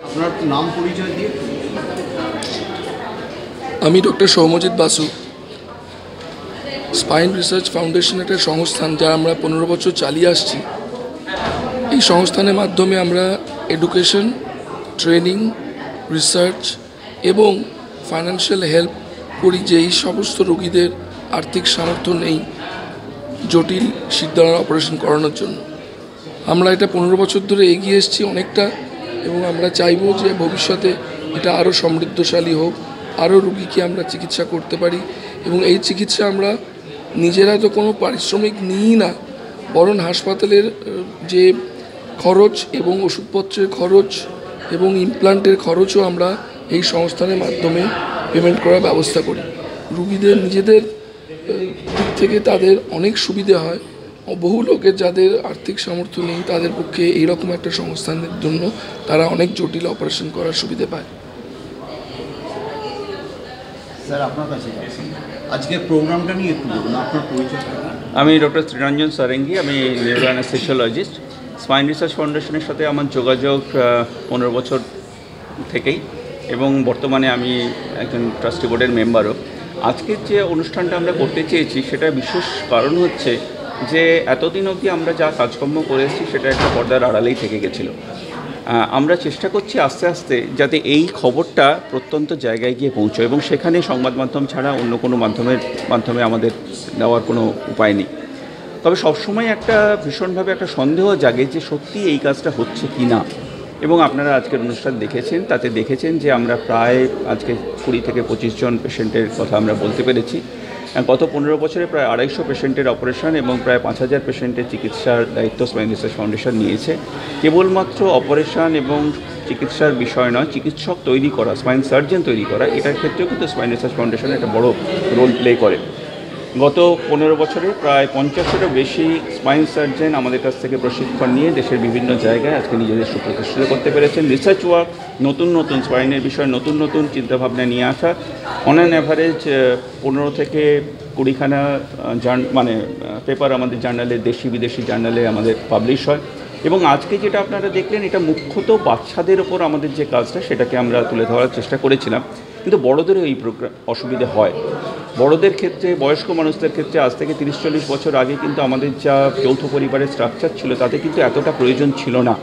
আপনার নাম পরিচয় দিয়ে। আমি doctor Soumyajit Basu. Spine research foundation একটা সংস্থান যা আমরা 15 বছর চালিয়ে আসছি। এই সংস্থানের মাধ্যমে আমরা এডুকেশন, ট্রেনিং, রিসার্চ এবং ফাইন্যান্সিয়াল হেল্প করি যে এই সমস্ত রোগীদের আর্থিক সামর্থ্য নেই জটিল শিরদাঁড়ার অপারেশন করানোর জন্য। আমরা এটা 15 বছর ধরে এগিয়ে এসেছি অনেকটা, এবং আমরা চাইব যে ভবিষ্যতে এটা আরও সমৃদ্ধশালী হোক, আরও রুগীকে আমরা চিকিৎসা করতে পারি। এবং এই চিকিৎসা আমরা নিজেরা তো কোনো পারিশ্রমিক নিই না, বরং হাসপাতালের যে খরচ এবং ওষুধপত্রের খরচ এবং ইমপ্লান্টের খরচও আমরা এই সংস্থানের মাধ্যমে পেমেন্ট করার ব্যবস্থা করি। রুগীদের নিজেদের দিক থেকে তাদের অনেক সুবিধে হয়। বহু লোকের যাদের আর্থিক সামর্থ্য নেই তাদের পক্ষে এইরকম একটা সংস্থানের জন্য তারা অনেক জটিল অপারেশন করার সুবিধে পায়। স্যার, আপনার কাছে আজকে প্রোগ্রামটা নিয়ে একটু বলুন, আপনার পরিচয়। আমি ডক্টর শ্রীরঞ্জন সারেঙ্গি, আমি নিউরো অ্যানেস্থেসিওলজিস্ট। স্পাইন রিসার্চ ফাউন্ডেশনের সাথে আমার যোগাযোগ 15 বছর থেকেই, এবং বর্তমানে আমি একজন ট্রাস্টি বোর্ডের মেম্বারও। আজকের যে অনুষ্ঠানটা আমরা করতে চেয়েছি সেটা বিশেষ কারণ হচ্ছে যে এতদিন অবধি আমরা যা কাজকর্ম করেছি সেটা একটা পর্দার আড়ালেই থেকে গেছিলো। আমরা চেষ্টা করছি আস্তে আস্তে যাতে এই খবরটা প্রত্যন্ত জায়গায় গিয়ে পৌঁছয়, এবং সেখানে সংবাদ মাধ্যম ছাড়া অন্য কোনো মাধ্যমে আমাদের দেওয়ার কোনো উপায় নেই। তবে সবসময় একটা ভীষণভাবে একটা সন্দেহ জাগে যে সত্যি এই কাজটা হচ্ছে কি না। এবং আপনারা আজকের অনুষ্ঠান দেখেছেন, তাতে দেখেছেন যে আমরা প্রায় আজকে 20 থেকে 25 জন পেশেন্টের কথা আমরা বলতে পেরেছি। গত 15 বছরে প্রায় 250 পেশেন্টের অপারেশন এবং প্রায় 5000 পেশেন্টের চিকিৎসার দায়িত্ব স্পাইন রিসার্চ ফাউন্ডেশন নিয়েছে। কেবলমাত্র অপারেশন এবং চিকিৎসার বিষয় নয়, চিকিৎসক তৈরি করা, স্পাইন সার্জন তৈরি করা, এটার ক্ষেত্রেও কিন্তু স্পাইন রিসার্চ ফাউন্ডেশন একটা বড় রোল প্লে করে। গত 15 বছরে প্রায় 50-এরও বেশি স্পাইন সার্জন আমাদের কাছ থেকে প্রশিক্ষণ নিয়ে দেশের বিভিন্ন জায়গায় আজকে নিজেদের সুপ্রতিষ্ঠিত করতে পেরেছেন। রিসার্চ ওয়ার্ক, নতুন নতুন স্পাইনের বিষয়ে নতুন নতুন চিন্তাভাবনা নিয়ে আসা, অন অ্যান অ্যাভারেজ 15 থেকে 20খানা পেপার আমাদের জার্নালে, দেশি বিদেশি জার্নালে আমাদের পাবলিশ হয়। এবং আজকে যেটা আপনারা দেখলেন, এটা মুখ্যত বাচ্চাদের ওপর আমাদের যে কাজটা সেটাকে আমরা তুলে ধরার চেষ্টা করেছিলাম। কিন্তু বড়োদেরও এই অসুবিধে হয়। বড়োদের ক্ষেত্রে, বয়স্ক মানুষদের ক্ষেত্রে আজ থেকে 30-40 বছর আগে কিন্তু আমাদের যা যৌথ পরিবারের স্ট্রাকচার ছিল তাতে কিন্তু এতটা প্রয়োজন ছিল না।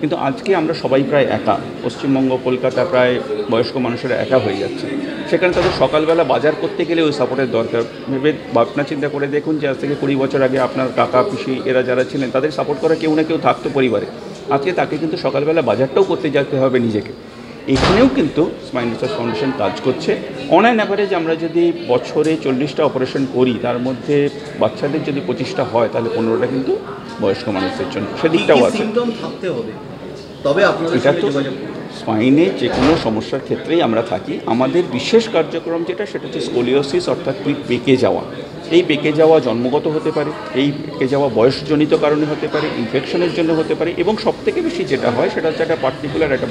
কিন্তু আজকে আমরা সবাই প্রায় একা, পশ্চিমবঙ্গ, কলকাতা প্রায় বয়স্ক মানুষেরা একা হয়ে যাচ্ছে। সেখানে তাদের সকালবেলা বাজার করতে গেলে ওই সাপোর্টের দরকার। ভাবনা চিন্তা করে দেখুন যে আজ থেকে 20 বছর আগে আপনার কাকা, পিসি এরা যারা ছিলেন তাদের সাপোর্ট করা কেউ না কেউ থাকতো পরিবারে। আজকে তাকে কিন্তু সকালবেলা বাজারটাও করতে যেতে হবে নিজেকে। এখানেও কিন্তু স্পাইন রিসার্চ ফাউন্ডেশন কাজ করছে। অন অ্যান অ্যাভারেজ আমরা যদি বছরে 40টা অপারেশন করি, তার মধ্যে বাচ্চাদের যদি 25টা হয়, তাহলে 15টা কিন্তু বয়স্ক মানুষদের জন্য। সেদিকটাও আছে। থাকতে হবে, তবে এটা তো স্পাইনে যে কোনো সমস্যার ক্ষেত্রেই আমরা থাকি। আমাদের বিশেষ কার্যক্রম যেটা, সেটা হচ্ছে স্কোলিওসিস, অর্থাৎ বেঁকে যাওয়া। এই বেঁকে যাওয়া জন্মগত হতে পারে, এই বেঁকে যাওয়া বয়সজনিত কারণে হতে পারে, ইনফেকশনের জন্য হতে পারে, এবং সবথেকে বেশি যেটা হয় সেটা হচ্ছে একটা পার্টিকুলার একটা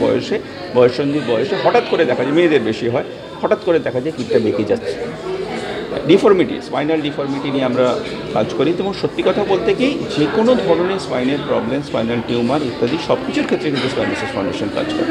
বয়সন্ধির বয়সে হঠাৎ করে দেখা যায়, মেয়েদের বেশি হয়, হঠাৎ করে দেখা যায় পিঠটা বেঁকে যাচ্ছে। ডিফর্মিটি, স্পাইনাল ডিফর্মিটি নিয়ে আমরা কাজ করি। এবং সত্যি কথা বলতে কি, যে কোনো ধরনের স্পাইনের প্রবলেম, স্পাইনাল টিউমার ইত্যাদি সব কিছুর ক্ষেত্রে কিন্তু স্পাইন রিসার্চ ফাউন্ডেশন কাজ করে।